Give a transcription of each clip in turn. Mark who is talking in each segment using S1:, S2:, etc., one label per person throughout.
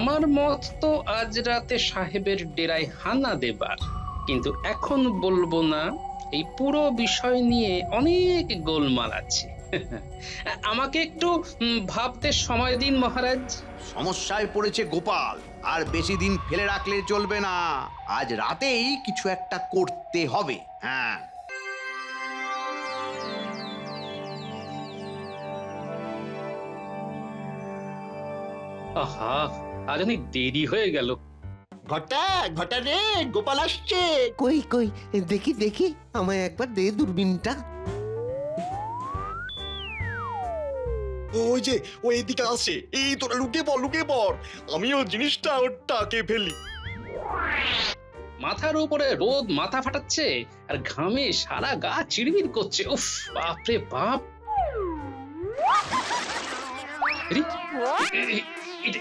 S1: আমার মত তো আজ রাতে সাহেবের ডেরায় হানা দেবার, কিন্তু এখন বলবো না। এই পুরো বিষয় নিয়ে অনেক গোলমাল আছে। আমাকে একটু ভাবতে সময় দিন মহারাজ।
S2: সমস্যায় পড়েছে গোপাল, আর বেশি দিন ফেলে রাখলে চলবে না। আজ রাতেই কিছু একটা করতে হবে। হ্যাঁ,
S1: আহা, আজ অনেক দেরি হয়ে গেল।
S3: ঘটা ঘটা রে, গোপাল আসছে।
S4: কই কই দেখি দেখি, আমায় একবার দে দূরবীনটা।
S5: ওই যে ও এদিকে আসছে, এই তোরা লুকিয়ে পড় লুকিয়ে পড়, আমিও জিনিসটা ওর টাকে ফেলি।
S1: মাথার উপরে রোদ মাথা ফাটাচ্ছে, আর ঘামে সারা গা চিড়মিড় করছে। উফ, বাপরে বাপ। আরে,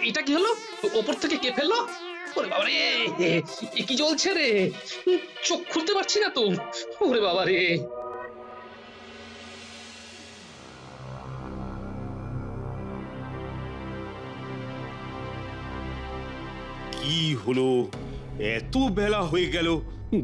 S1: এটা কি হলো? ওপর থেকে কে ফেললো? ওরে বাবা রে, এ কি জ্বলছে রে? চোখ খুলতে পারছি না তো। ওরে বাবা রে।
S6: কি হলো? এত বেলা হয়ে গেল,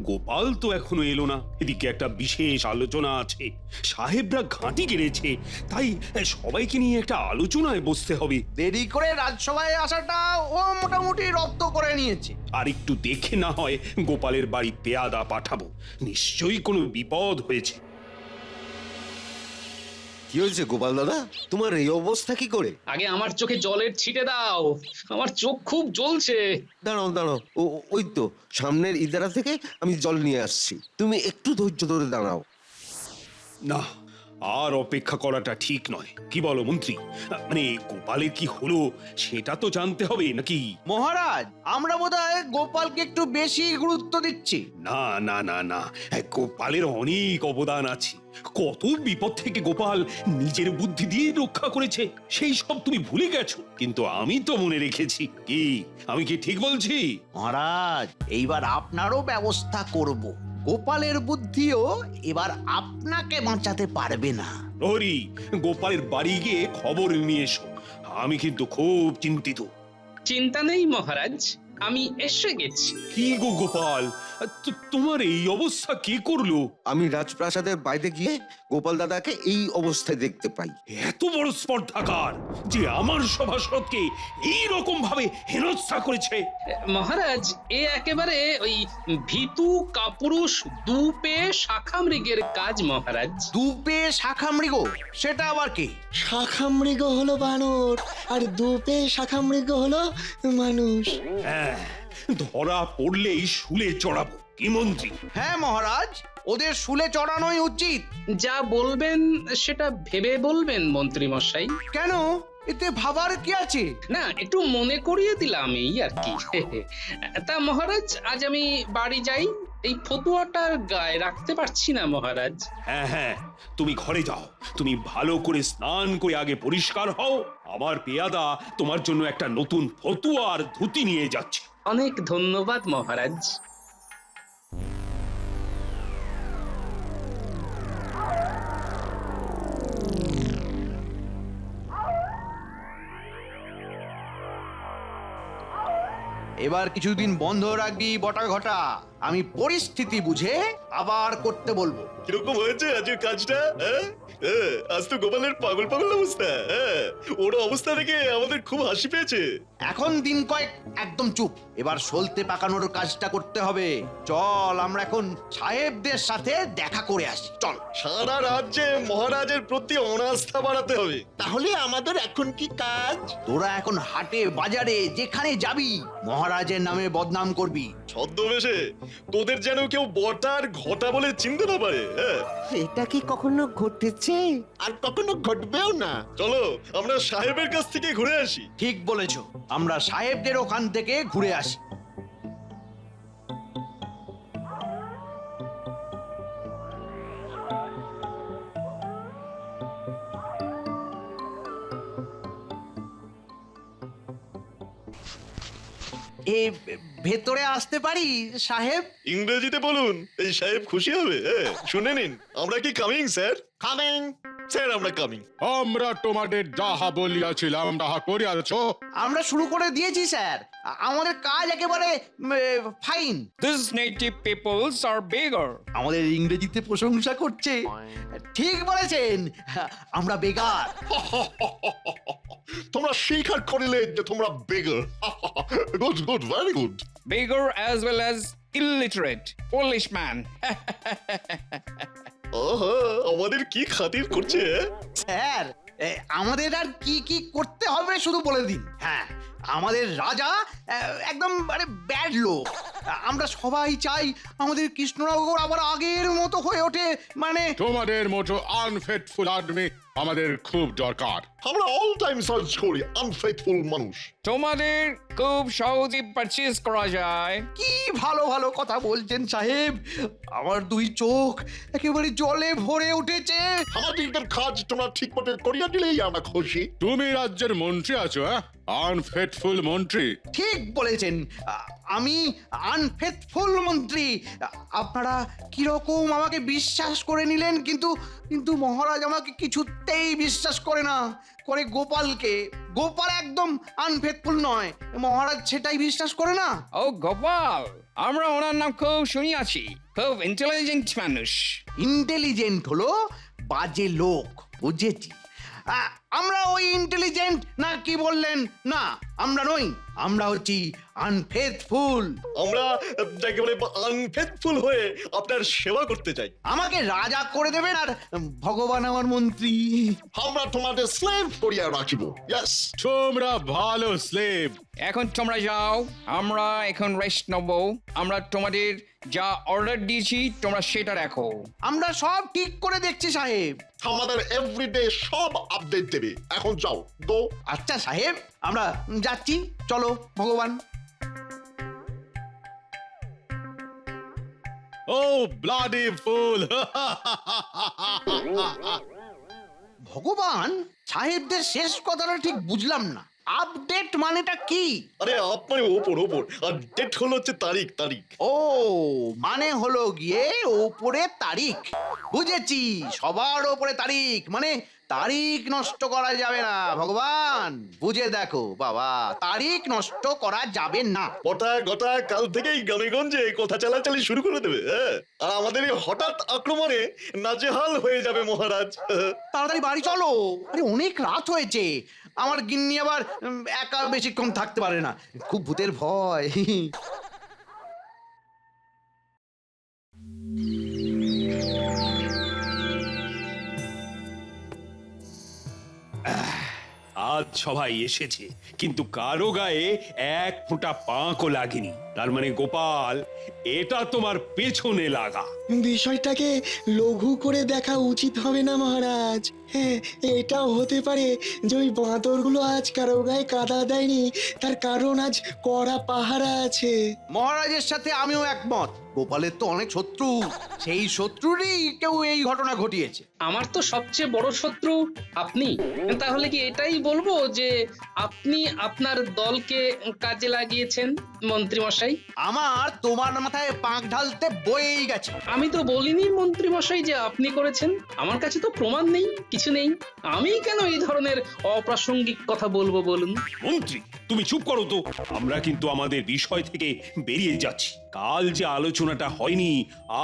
S6: গোপাল তো এখনো এলো না। এদিকে একটা বিশেষ আলোচনা আছে, সাহেবরা ঘাঁটি গেড়েছে, তাই সবাইকে নিয়ে একটা আলোচনায় বসতে হবে।
S2: দেরি করে রাজসভায় আসাটা ও মোটামুটি রপ্ত করে নিয়েছে।
S6: আর একটু দেখে না হয় গোপালের বাড়ি পেয়াদা পাঠাবো, নিশ্চয়ই কোনো বিপদ হয়েছে।
S4: কি হয়েছে গোপাল দাদা, তোমার এই অবস্থা কি করে?
S1: আগে আমার চোখে জলের ছিটে দাও, আমার চোখ খুব জ্বলছে।
S4: দাঁড়াও দাঁড়াও, ওই তো সামনের ইদারা থেকে আমি জল নিয়ে আসছি, তুমি একটু ধৈর্য ধরে দাঁড়াও।
S6: না, আর অপেক্ষা করাটা ঠিক নয়। কি বলো মন্ত্রী? মানে গোপালের কি হলো সেটা তো জানতে হবে নাকি?
S2: মহারাজ, আমরা বোধহয় গোপালকে একটু বেশি গুরুত্ব দিচ্ছি।
S6: না না না না, গোপালের অনেক অবদান আছে। কত বিপদ থেকে গোপাল নিজের বুদ্ধি দিয়ে রক্ষা করেছে, সেই সব তুমি ভুলে গেছো। কিন্তু আমি তো মনে রেখেছি। কি আমি কি ঠিক বলছি?
S2: মহারাজ, এইবার আপনারও ব্যবস্থা করব। গোপালের বুদ্ধিও এবার আপনাকে বাঁচাতে পারবে না।
S6: প্রহরী, গোপালের বাড়ি গিয়ে খবর নিয়ে এসো। আমি কিন্তু খুব চিন্তিত।
S1: চিন্তা নেই মহারাজ, আমি এসে গেছি।
S6: কি গো গোপাল, তোমার এই অবস্থা কে করলো?
S4: আমি রাজপ্রাসাদের বাইরে গিয়ে গোপাল দাদাকে এই অবস্থায় দেখতে পাই।
S6: এত বড় স্পর্ধাকার যে আমার সভাসদকে এই রকম ভাবে হেনস্থা করেছে।
S1: মহারাজ, এ একেবারে ওই ভীতু কাপুরুষ দুপে শাখা মৃগের কাজ মহারাজ।
S2: দুপে শাখা মৃগ, সেটা আবার কি?
S3: শাখামৃগ হলো বানর, আর দুপে শাখামৃগ হলো মানুষ।
S6: হ্যাঁ, ধরা পড়লেই শুলে চড়াবো। কি মন্ত্রী?
S2: হ্যাঁ মহারাজ, ওদের শুলে চড়ানোই উচিত।
S1: যা বলবেন সেটা ভেবে বলবেন মন্ত্রী মশাই।
S2: কেন? এতে ভাবার কি আছে?
S1: না, একটু মনে করিয়ে দিলাম এই আর কি। তা মহারাজ, আজ আমি বাড়ি যাই। এই ফতুয়াটার গায়ে রাখতে পারছি না মহারাজ।
S6: হ্যাঁ হ্যাঁ, তুমি ঘরে যাও। তুমি ভালো করে স্নান করে আগে পরিষ্কার হও। আমার পেয়াদা তোমার জন্য একটা নতুন ফতুয়া আর ধুতি নিয়ে যাচ্ছে।
S1: অনেক ধন্যবাদ মহারাজ।
S2: এবার কিছুদিন বন্ধ রাখবি বটা ঘটা। আমি পরিস্থিতি বুঝে আবার করতে বলবো।
S5: কিরকম হয়েছে আজকের কাজটা? আজ তো গোপালের পাগল পাগল অবস্থা। ওর অবস্থা দেখে আমাদের খুব হাসি পেয়েছে।
S2: এখন দিন কয়েক একদম চুপ। এবার সলতে পাকানোর কাজটা করতে হবে। চল, আমরা এখন সাহেবদের সাথে দেখা করে আসি। চল।
S5: সারা রাজ্যে মহারাজের প্রতি অনাস্থা বাড়াতে হবে।
S3: তাহলে আমাদের এখন কি কাজ?
S2: তোরা এখন হাটে বাজারে যেখানে যাবি মহারাজের নামে বদনাম করবি।
S5: ছদ্মবেশে, তোদের যেন কেউ বটার ঘটা বলে চিনতে না পারে।
S4: এটা কি কখনো ঘটেছে?
S3: আর কখনো ঘটবেও না।
S5: চলো আমরা সাহেবের কাছ থেকে ঘুরে আসি।
S2: ঠিক বলেছ, আমরা সাহেবদের ওখান থেকে ঘুরে আসি। ভেতরে আসতে পারি সাহেব?
S5: ইংরেজিতে বলুন, এই সাহেব খুশি হবে। শুনে নিন, আমরা কি কামিং স্যার?
S3: কামিং
S5: স্যার আমরা কামিং।
S7: আমরা তোমাদের যাহা বলিয়াছিলাম তাহা করিয়াছ।
S2: আমরা শুরু করে দিয়েছি স্যার, আমাদের কাজ একেবারে fine.
S8: These native peoples are bigger.
S2: আমাদের ইংরেজিতে প্রশংসা করছে। ঠিক বলেছেন, আমরা বেকার।
S5: তোমরা স্বীকার করিলে যে তোমরা beggar. Good good, very good.
S8: Bigger as well as illiterate. Polish man.
S5: ওহো, আমাদের কি খাতির করছে?
S2: স্যার, আমাদের আর কি কি করতে হবে শুধু বলে দিন। হ্যাঁ, আমাদের রাজা একদম মানে ব্যাড লোক। আমরা সবাই চাই আমাদের কৃষ্ণনগর আবার আগের মতো হয়ে ওঠে। মানে
S7: তোমাদের মতো আনফেটফুল আদমি আমাদের খুব দরকার।
S5: আমরা অল টাইম সার্চ করি আনফেথফুল মানুষ।
S8: তোমাদের খুব সহজে পারচেজ করা যায়।
S2: কি ভালো ভালো কথা বলছেন সাহেব, আমার দুই চোখ একেবারে জলে ভরে উঠেছে।
S5: আমাদের কাজ তোমরা ঠিক মতো করিয়া দিলেই আমরা খুশি।
S7: তুমি রাজ্যের মন্ত্রী আছো, আনফেটফুল মন্ত্রী।
S2: ঠিক বলেছেন, আমি আনফেথফুল মন্ত্রী। আপনারা কিরকম আমাকে বিশ্বাস করে নিলেন, কিন্তু মহারাজ আমাকে কিছুতেই বিশ্বাস করে না, করে গোপালকে। গোপাল একদম আনফেথফুল নয়, মহারাজ সেটাই বিশ্বাস করে না।
S8: ও গোপাল, আমরা ওনার নাম খুব শুনিয়াছি। খুব ইন্টেলিজেন্ট মানুষ।
S2: ইন্টেলিজেন্ট হলো বাজে লোক, বুঝেছি। আমরা ওই ইন্টেলিজেন্ট না কি বললেন? না, আমরা নই, আমরা হচ্ছি আনফেথফুল।
S5: আমরা একেবারে আনফেথফুল হয়ে আপনার সেবা করতে চাই।
S2: আমাকে রাজা করে দেবেন আর ভগবান আমার মন্ত্রী।
S5: আমরা তোমাদের স্লেভ করিয়া রাখিব। ইয়েস।
S7: তোমরা ভালো স্লেভ।
S8: এখন তোমরা যাও, আমরা এখন রেস্ট নেব। আমরা তোমাদের যা অর্ডার দিয়েছি তোমরা সেটা রাখো।
S2: আমরা সব ঠিক করে দেখছি সাহেব।
S5: আমাদের এভরিডে সব আপডেট দেবে। এখন যাও, গো।
S2: আচ্ছা সাহেব, আমরা যাচ্ছি, চলো ভগবান।
S7: ও ব্লাডি ফুল।
S2: ভগবান, সাহেবদের শেষ কথাটা ঠিক বুঝলাম না। আপডেট মানেটা কি?
S5: আরে আপনার ওপর আর ডেট হচ্ছে তারিখ।
S2: ও মানে হলো গিয়ে ওপরে তারিখ। বুঝেছি, সবার ওপরে তারিখ, মানে তারিখ নষ্ট করা যাবে না। ভগবান বুঝে দেখো বাবা, তারিখ নষ্ট করা যাবে না।
S5: গোটা কাল থেকেই গ্রামেগঞ্জে কথা চালাচালি শুরু করে দেবে। আর আমাদের এই হঠাৎ আক্রমণে নাজেহাল হয়ে যাবে মহারাজ।
S2: তাড়াতাড়ি বাড়ি চলো, আরে অনেক রাত হয়েছে। আমার গিন্নি আবার একা বেশিক্ষণ থাকতে পারে না, খুব ভূতের ভয়।
S6: আজ সবাই এসেছে, কিন্তু কারো গায়ে এক ফোঁটা পাঁকও লাগেনি। তার মানে গোপাল, এটা তোমার পেছনে লাগা।
S3: বিষয়টাকে লঘু করে দেখা উচিত হবে না মহারাজ। হ্যাঁ, এটাও হতে পারে যে ওই বাঁদরগুলো আজ কারো গায়ে কাদা দেয়নি, তার কারণ আজ কড়া পাহারা আছে।
S2: মহারাজের সাথে আমিও একমত। গোপালের তো অনেক শত্রু, সেই শত্রুরই কেউ এই ঘটনা ঘটিয়েছে।
S1: আমার তো সবচেয়ে বড় শত্রু আপনি। তাহলে কি এটাই বলবো যে আপনি আপনার দলকে কাজে লাগিয়েছেন মন্ত্রী মশাই?
S2: আমার তোমার মাথায় পাঁক ঢালতে বয়েই গেছে।
S1: আমি তো বলিনি মন্ত্রী মশাই যে আপনি করেছেন। আমার কাছে তো প্রমাণ নেই, কিছু নেই। আমি কেন এই ধরনের অপ্রাসঙ্গিক কথা বলবো বলুন?
S6: মন্ত্রী, তুমি চুপ করো তো। আমরা কিন্তু আমাদের বিষয় থেকে বেরিয়ে যাচ্ছি। কাল যে আলোচনাটা হয়নি,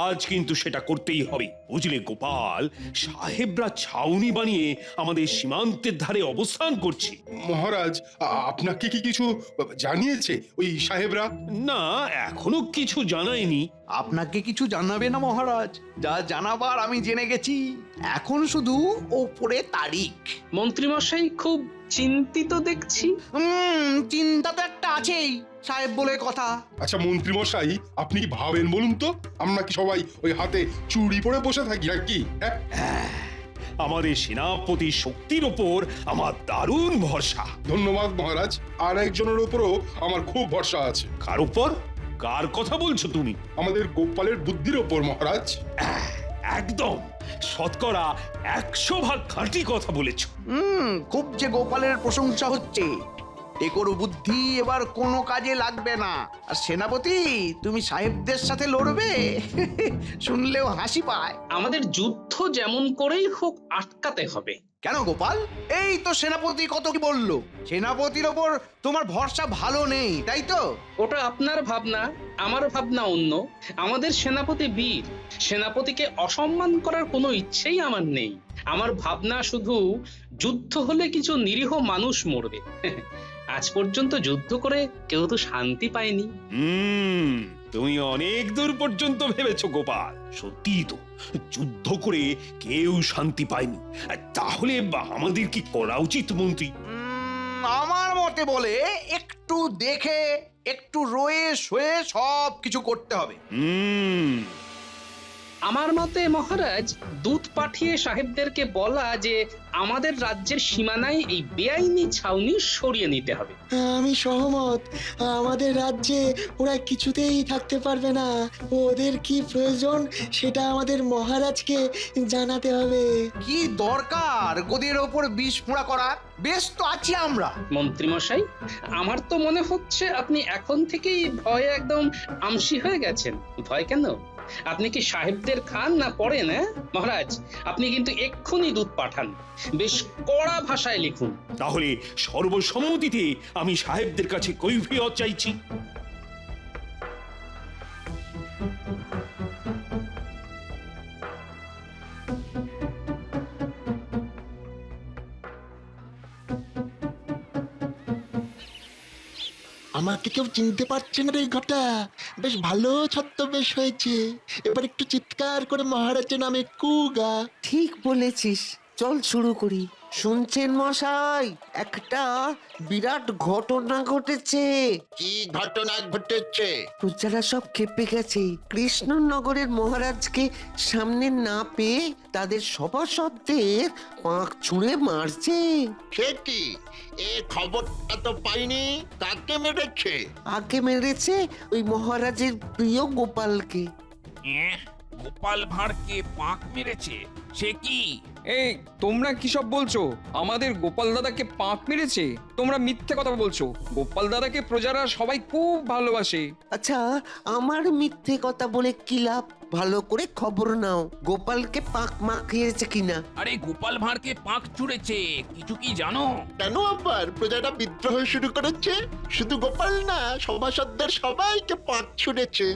S6: আজ কিন্তু সেটা করতেই হবে, বুঝলে গোপাল? সাহেবরা ছাউনি বানিয়ে আমাদের সীমান্তের ধারে অবস্থান করছে।
S7: মহারাজ, আপনাকে কি কিছু জানিয়েছে ওই সাহেবরা?
S6: না, এখনো কিছু জানায়নি।
S2: আপনাকে কিছু জানাবে না মহারাজ, যা জানাবার আমি জেনে গেছি। এখন শুধু ওপরে তারিখ।
S1: মন্ত্রী মশাই খুব চিন্তিত দেখছি।
S2: চিন্তা তো একটা আছেই, সাহেব বলে কথা।
S7: আচ্ছা মন্ত্রী মশাই, আপনি কি ভাবেন বলুন তো? আমরা কি সবাই ওই হাতে চুড়ি পরে বসে থাকি আর কি?
S6: আমাদের সেনাপতির শক্তির ওপর আমার দারুণ ভরসা।
S7: ধন্যবাদ মহারাজ, আর একজনের উপরও আমার খুব ভরসা আছে।
S6: কার উপর? কার কথা বলছো তুমি?
S7: আমাদের গোপালের বুদ্ধির ওপর মহারাজ।
S6: একদম শতকরা 100 ভাগ খাঁটি কথা বলেছ।
S2: খুব যে গোপালের প্রশংসা হচ্ছে। টেকোর বুদ্ধি এবার কোনো কাজে লাগবে না। আর সেনাপতি, তুমি সাহেবদের সাথে লড়বে? শুনলেও হাসি পায়।
S1: আমাদের যুদ্ধ যেমন করেই হোক আটকাতে হবে।
S2: কেন গোপাল? এই তো সেনাপতি কত কি বললো। সেনাপতির ওপর তোমার ভরসা ভালো নেই, তাই তো?
S1: ওটা আপনার ভাবনা, আমার ভাবনা অন্য। আমাদের সেনাপতি বীর, সেনাপতিকে অসম্মান করার কোনো ইচ্ছেই আমার নেই। আমার ভাবনা শুধু যুদ্ধ হলে কিছু নিরীহ মানুষ মরবে। আজ পর্যন্ত যুদ্ধ করে কেউ তো শান্তি পায়নি।
S6: তুমি অনেক দূর পর্যন্ত ভেবেছো গোপাল। সত্যি তো, যুদ্ধ করে কেউ শান্তি পায়নি। তাহলে আমাদের কি করা উচিত মন্ত্রী?
S2: আমার মতে বলে একটু দেখে একটু রয়ে শোয়ে সব কিছু করতে হবে।
S1: আমার মতে মহারাজ, দূত পাঠিয়ে সাহেবদেরকে বলা যে আমাদের রাজ্যের সীমানায় এই বেআইনি ছাউনি সরিয়ে নিতে হবে।
S3: আমি সহমত। আমাদের রাজ্যে ওরা কিছুতেই থাকতে পারবে না। ওদের কি প্রয়োজন সেটা আমাদের মহারাজকে জানাতে হবে।
S2: কি দরকার গদির ওপর বিষ ফোঁড়া করার? বেশ তো আছি আমরা।
S1: মন্ত্রীমশাই, আমার তো মনে হচ্ছে আপনি এখন থেকেই ভয়ে একদম আমসি হয়ে গেছেন। ভয় কেন? আপনি কি সাহেবদের খান না পড়েন? মহারাজ, আপনি কিন্তু এক্ষুনি দূত পাঠান, বেশ কড়া ভাষায় লিখুন।
S6: তাহলে সর্বসম্মতিতে আমি সাহেবদের কাছে কৈফিয়ত চাইছি।
S3: আমাকে কেউ চিনতে পারছে না রে ঘটা। বেশ ভালো ছদ্মবেশ হয়েছে। এবার একটু চিৎকার করে মহারাজের নামে কুগা।
S4: ঠিক বলেছিস, চল শুরু করি। শুনছেন মশাই, একটা বিরাট ঘটনা ঘটেছে।
S9: কি ঘটনা ঘটেছে?
S4: প্রজারা সব খেপে গেছে। কৃষ্ণনগরের মহারাজকে সামনে না পেয়ে তাদের সভাসদদের পাঁক ছুঁড়ে মারছে।
S9: সে কি? এ খবরটা তো পাইনি। কাকে মেরেছে?
S4: আগে মেরেছে ওই মহারাজের প্রিয় গোপালকে।
S10: গোপাল ভাঁড়কে পাক মেরেছে? সে কি?
S8: এই তোমরা কি সব বলছো? আমাদের গোপাল দাদাকে পাক মেরেছে? তোমরা মিথ্যে কথা বলছো। গোপাল দাদাকে প্রজারা সবাই খুব ভালোবাসে।
S4: আচ্ছা, আমার মিথ্যে কথা বলে কি লাভ? ভালো করে খবর নাও, গোপালকে পাক মাখিয়েছে কিনা।
S10: আরে গোপাল ভাঁড়কে পাক ছুঁড়েছে, কিছু কি জানো?
S9: কেন আবার প্রজাটা বিদ্রোহ শুরু করেছে? শুধু গোপাল না, সভাসদদের সবাইকে পাক ছুঁড়েছে।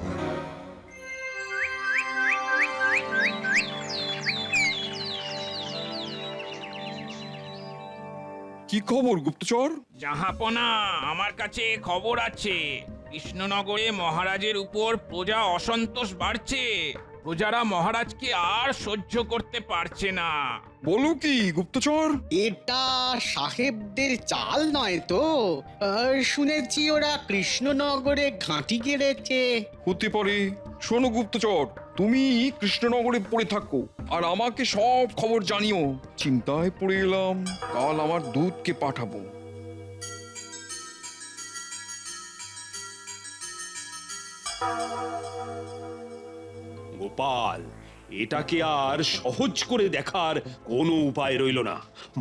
S8: কি খবর গুপ্তচর?
S10: জাহাপনা, আমার কাছে খবর আছে। কৃষ্ণনগরে মহারাজের উপর প্রজা অসন্তোষ বাড়ছে। প্রজারা মহারাজকে আর সহ্য করতে পারছে না।
S8: বলো কি গুপ্তচর?
S11: এটা সাহেবদের চাল নয় তো? শুনেছি ওরা কৃষ্ণনগরে ঘাঁটি গেড়েছে।
S8: হতে পারে। শোনো গুপ্তচর, তুমি কৃষ্ণনগরে পড়ে থাকো আর আমাকে সব খবর জানিও। চিন্তায় পড়ে এলাম, কাল আমার দূতকে পাঠাবো।
S6: গোপাল, এটাকে আর সহজ করে দেখার কোনো উপায় রইল না।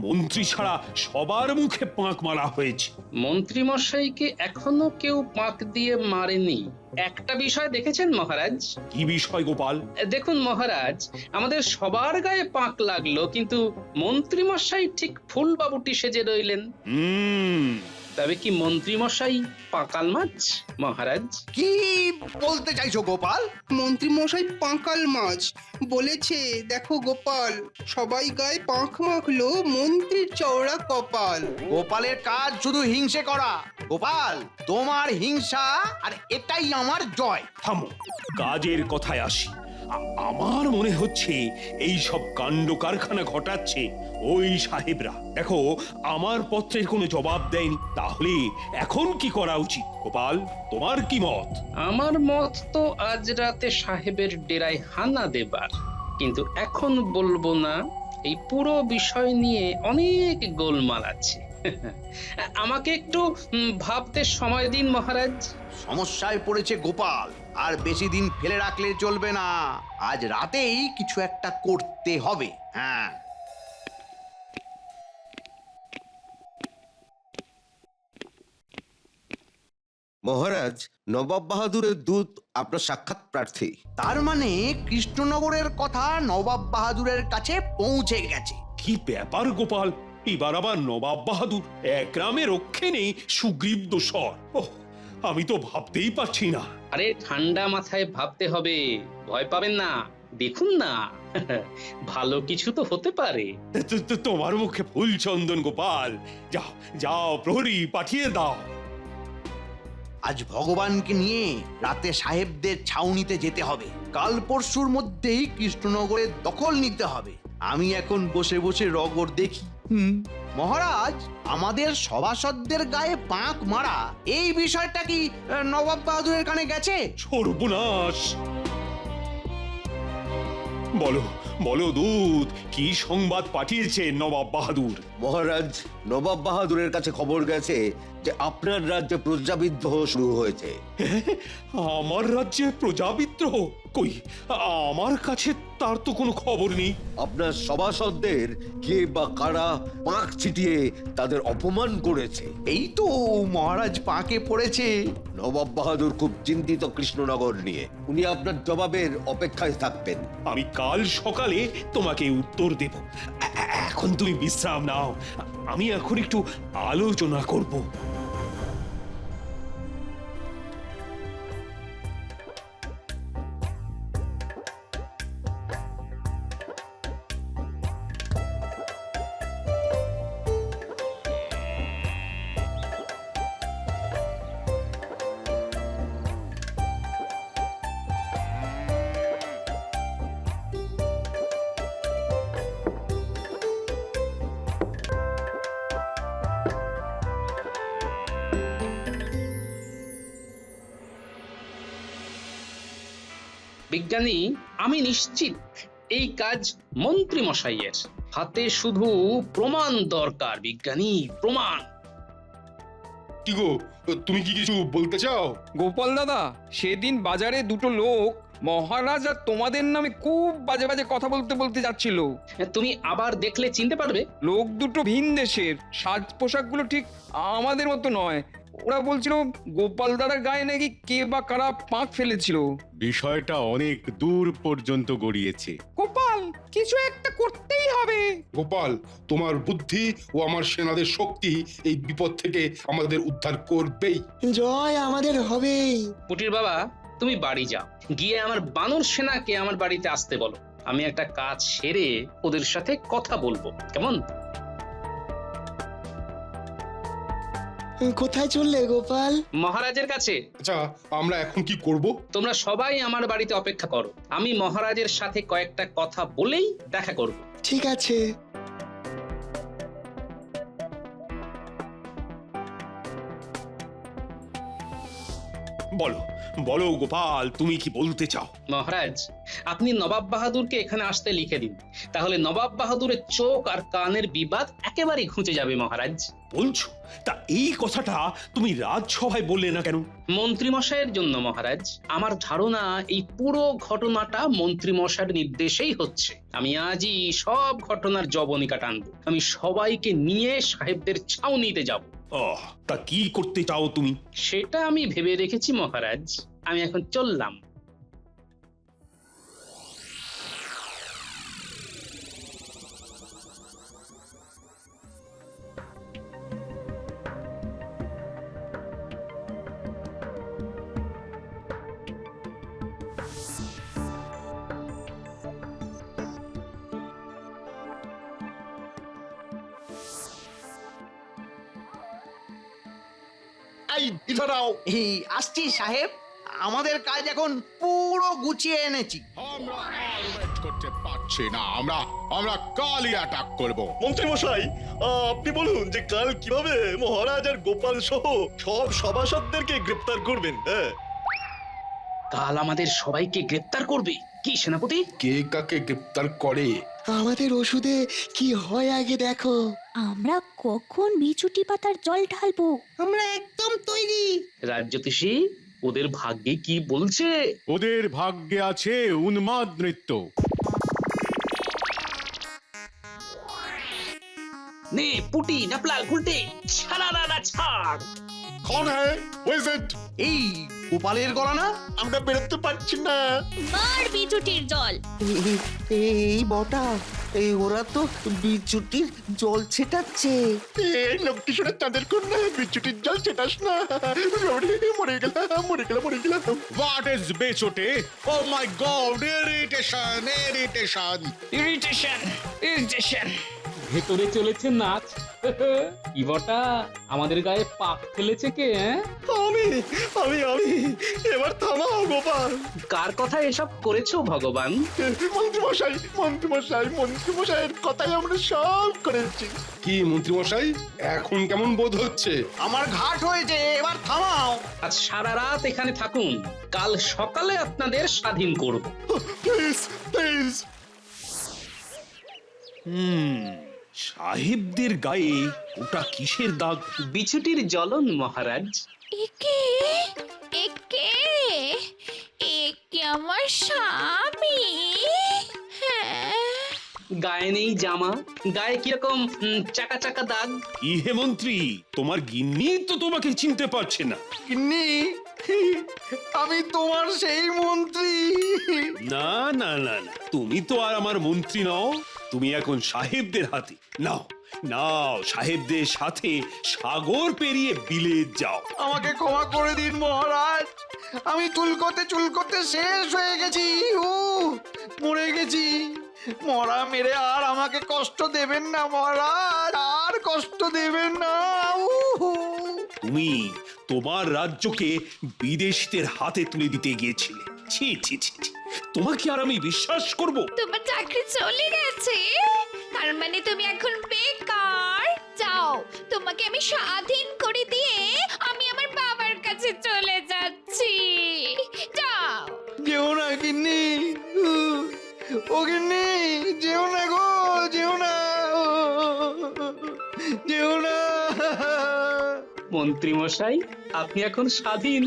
S6: মন্ত্রী ছাড়া সবার মুখে পাঁক মারা হয়েছে।
S1: মন্ত্রী মশাইকে এখনো কেউ পাক দিয়ে মারেনি। একটা বিষয় দেখেছেন মহারাজ?
S6: কি বিষয় গোপাল?
S1: দেখুন মহারাজ, আমাদের সবার গায়ে পাক লাগলো, কিন্তু মন্ত্রী মশাই ঠিক ফুলবাবুটি সেজে রইলেন। তবে কি মন্ত্রী মশাই পাকাল মাছ মহারাজ?
S2: কি বলতে চাইছো গোপাল?
S12: মন্ত্রী মশাই পাঁকাল মাছ বলেছে। দেখো গোপাল, সবাই গায়ে পাঁখ মাখলো, মন্ত্রীর চওড়া কপাল।
S2: গোপালের কাজ শুধু হিংসে করা। গোপাল, তোমার হিংসা আর এটাই আমার জয়।
S6: থামো, কাজের কথায় আসি। আমার মনে হচ্ছে এই সব কাণ্ড কারখানা ঘটাচ্ছে ওই সাহেবরা। দেখো, আমার পত্রের কোনো জবাব দেয়নি। তাহলে এখন কি করা উচিত? গোপাল, তোমার কি মত?
S1: আমার মত তো আজ রাতে সাহেবের ডেরায় হানা দেবার, কিন্তু এখন বলবো না। এই পুরো বিষয় নিয়ে অনেক গোলমাল আছে। আমাকে একটু ভাবতে সময় দিন মহারাজ।
S2: সমস্যায় পড়েছে গোপাল, আর বেশি দিন ফেলে রাখলে চলবে না। আজ রাতেই কিছু একটা করতে হবে। হ্যাঁ,
S4: মহারাজ, নবাব বাহাদুরের দূত আপনার সাক্ষাৎ প্রার্থী।
S2: তার মানে কৃষ্ণনগরের কথা নবাব বাহাদুরের কাছে পৌঁছে গেছে।
S6: কি ব্যাপার গোপাল, এবার আবার নবাব বাহাদুর এক গ্রামে রক্ষে নেই সুগ্রীব দোসর। ওহ, আমি তো ভাবতেই পারছি না।
S1: আরে ঠান্ডা মাথায় ভাবতে হবে, ভয় পাবেন না, দেখুন না ভালো কিছু তো হতে পারে।
S6: তোমার মুখে ফুল চন্দন গোপাল, যাও যাও, প্রহরী পাঠিয়ে দাও।
S2: আজ ভগবানকে নিয়ে রাতে সাহেবদের ছাউনিতে যেতে হবে। কাল পরশুর মধ্যেই কৃষ্ণনগরের দখল নিতে হবে। আমি এখন বসে বসে রগড় দেখি। মহারাজ, আমাদের সভাসদদের গায়ে পাঁক মারা এই বিষয়টা কি নবাব বাহাদুরের কানে গেছে?
S6: সর্বনাশ! বলো বলো দূত, কি সংবাদ পাঠিয়েছে নবাব বাহাদুর?
S4: মহারাজ, নবাব বাহাদুরের কাছে খবর গেছে যে আপনার রাজ্যে প্রজাবিদ্রোহ শুরু হয়েছে।
S6: আমার রাজ্যে প্রজাবিদ্রোহ? কই, আমার কাছে তার তো কোনো খবর নেই।
S4: আপনার সভাসদদের কে বা কারা পাক ছিটিয়ে তাদের অপমান করেছে।
S2: এই তো মহারাজ পাকে পড়েছে।
S4: নবাব বাহাদুর খুব চিন্তিত কৃষ্ণনগর নিয়ে। উনি আপনার জবাবের অপেক্ষায় থাকবেন।
S6: আমি কাল সকালে তোমাকে উত্তর দেব। এখন তুমি বিশ্রাম নাও, আমি এখন একটু আলোচনা করব।
S1: বিজ্ঞানী, আমি নিশ্চিত এই কাজ মন্ত্রী মশাইয়ের। হাতে শুধু প্রমাণ দরকার বিজ্ঞানী, প্রমাণ।
S7: কি গো, তুমি কি কিছু বলতে চাও?
S8: গোপাল দাদা, সেদিন বাজারে দুটো লোক মহারাজ আর তোমাদের নামে খুব বাজে বাজে কথা বলতে বলতে যাচ্ছিল।
S1: তুমি আবার দেখলে চিনতে পারবে।
S8: লোক দুটো ভিন দেশের, সাজ পোশাকগুলো ঠিক আমাদের মতো নয়। ওরা বলছিল গোপাল দাদার গায়ে নাকি কে বা কারা পাক ফেলেছিল।
S13: বিষয়টা অনেক দূর পর্যন্ত গড়িয়েছে।
S11: গোপাল, কিছু একটা করতেই হবে।
S7: গোপাল, তোমার বুদ্ধি ও আমার সেনাদের শক্তি এই বিপদ থেকে আমাদের উদ্ধার করবেই।
S3: জয় আমাদের হবেই।
S1: পুটির বাবা, তুমি বাড়ি যাও, গিয়ে আমার বানর সেনাকে আমার বাড়িতে আসতে বলো। আমি একটা কাজ সেরে ওদের সাথে কথা বলবো, কেমন?
S3: কোথায় চললে গোপাল?
S1: মহারাজের কাছে।
S7: আচ্ছা, আমরা এখন কি করব?
S1: তোমরা সবাই আমার বাড়িতে অপেক্ষা করো, আমি মহারাজের সাথে কয়েকটা কথা বলেই দেখা করব।
S3: ঠিক আছে।
S6: বলো বলো গোপাল, তুমি কি বলতে চাও?
S1: মহারাজ, আপনি নবাব বাহাদুরকে এখানে আসতে লিখে দিন, তাহলে নবাব বাহাদুরের চোখ আর কানের বিবাদ একেবারে ঘুচে যাবে মহারাজ।
S6: বলছো? তা এই কথাটা তুমি রাজসভায় বললে না কেন?
S1: মন্ত্রী মশাইয়ের জন্য মহারাজ। আমার ধারণা এই পুরো ঘটনাটা মন্ত্রী মশাইয়ের নির্দেশেই হচ্ছে। আমি আজই সব ঘটনার জবনিকা টানবো। আমি সবাইকে নিয়ে সাহেবদের ছাউনিতে যাব।
S6: তা কি করতে চাও তুমি?
S1: সেটা আমি ভেবে রেখেছি মহারাজ। আমি এখন চললাম।
S2: এই আসছি সাহেব, আমাদের কাজ এখন পুরো গুছিয়ে এনেছি।
S7: আমরা আর ওয়েট করতে পারছি না, আমরা কালই অ্যাটাক করব।
S5: মন্ত্রী মশাই, আপনি বলুন যে কাল কিভাবে মহারাজ আর গোপাল সহ সব সভাসদদেরকে গ্রেপ্তার করবেন। হ্যাঁ,
S1: কাল আমাদের সবাইকে গ্রেপ্তার করবে? কি সেনাপতি?
S7: কে কাকে গ্রেপ্তার করে?
S3: আমাদের ওষুধে কি হয় আগে দেখো।
S14: আমরা কখন বিচুটি পাতার জল ঢালবো?
S12: আমরা একদম তৈরি।
S1: রাজ্যতীষী, ওদের ভাগ্যে কি বলছে?
S13: ওদের ভাগ্যে আছে উন্মাদ নৃত্য।
S1: নে পুটি, নাপলা, গুলটে, ছাড়া ছাড়।
S9: कौन है Who is it?
S2: এই গোপালের গলা না?
S9: আমরা বেরোতে পারছি না।
S14: মার বিচুটির জল।
S4: এই বটা ওরা তো বিচুটির জল ছেটাচ্ছে।
S9: এই লক্ষ্মী সোনার চাঁদের কন্যা বিচ্ছুটির জল ছেটাস না। মরে গেলাম।
S13: What is বেচোটে? Oh my God! Irritation!
S10: Irritation
S1: ভেতরে চলেছে নাচ। কি বটা, আমাদের গায়ে পাক ফেলেছে কে?
S5: আমি এবার থামাও গোপাল।
S1: কার কথা এসব করেছো ভগবান?
S9: মন্ত্রীমশাইয়ের কথাই আমরা সব করেছি।
S7: কি মন্ত্রীমশাই এখন কেমন বোধ হচ্ছে?
S2: আমার ঘাট হয়েছে, এবার থামাও।
S1: আজ সারা রাত এখানে থাকুন, কাল সকালে আপনাদের স্বাধীন করব।
S9: প্লিজ
S6: সাহেবদের গায়ে ওটা কিসের দাগ?
S1: বিছুটির জ্বলন মহারাজ।
S14: একে একে একে আমার স্বামী। হ্যাঁ,
S1: গায়ে নেই জামা, গায়ে কিরকম চাকা চাকা দাগ।
S6: কি হে মন্ত্রী, তোমার গিন্নি তো তোমাকে চিনতে পারছে না।
S2: গিন্নি, আমি তোমার সেই মন্ত্রী।
S6: না না না না, তুমি তো আর আমার মন্ত্রী নও, তুমি এখন সাহেবদের হাতে। নাও নাও, সাহেবদের সাথে সাগর পেরিয়ে বিলেত যাও।
S2: আমাকে ক্ষমা করে দিন মহারাজ, আমি চুলকোতে শেষ হয়ে গেছি। মরে গেছি। মরা মেরে আর আমাকে কষ্ট দেবেন না মহারাজ, আর কষ্ট দেবেন না।
S6: তুমি তোমার রাজ্যকে বিদেশীদের হাতে তুলে দিতে গিয়েছিলে। ছি ছি ছি ছি, তোমাকে আর আমি বিশ্বাস করব?
S14: তোমার চাকরি চলে গেছে, তার মানে তুমি এখন বেকার। যাও, তোমাকে আমি স্বাধীন করে দিয়ে আমি আমার বাবার কাছে চলে যাচ্ছি। যাও।
S2: যেও না গিন্নি, ও গিন্নি, যেও না গো, যেও না।
S1: মন্ত্রী মশাই, আপনি এখন স্বাধীন।